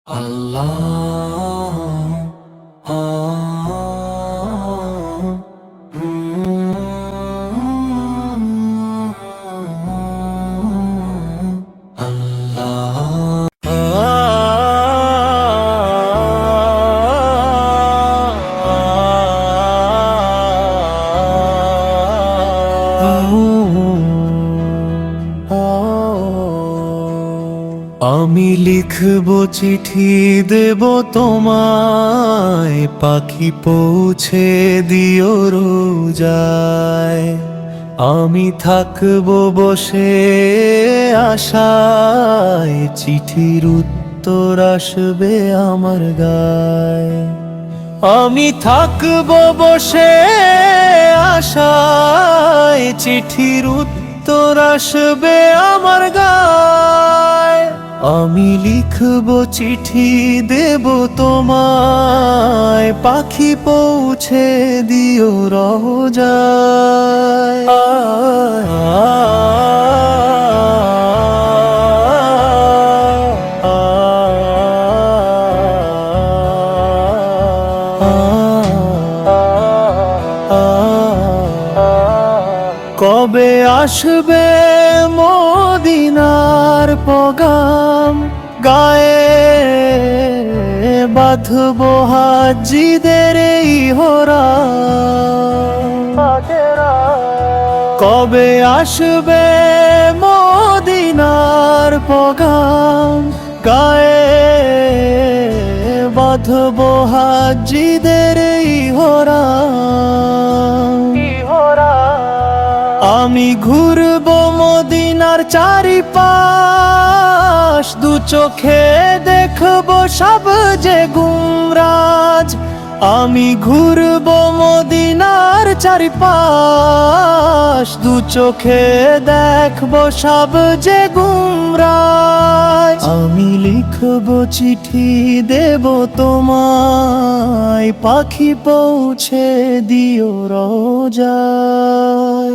আমি লিখব চিঠি দেব তোমায়, পাখি পৌঁছে দিও রোজায়। আমি থাকব বসে আশায়, চিঠির উত্তর আসবে আমার গায়। আমি থাকব বসে আশায়, চিঠির উত্তর আসবে আমার গায়। আমি লিখব চিঠি দেব তোমায়, পাখি পৌঁছে দিও রোজায়। কবে আসবে মদিনার পগাম, গায়ে বাঁধব হাজিদের এই হোরাম। কবে আসবে মদিনার পগাম, গায়ে বাঁধব হাজিদের এই হোরাম। আমি ঘুরব মদিনার চারিপাশ, দু চোখে দেখব সব যে গুমরাজ। আমি ঘুরব মদিনার চারিপাশ, দু চোখে দেখব সব যে গুমরাজ। আমি লিখব চিঠি দেব তোমায়, পাখি পৌঁছে দিও রোজায়।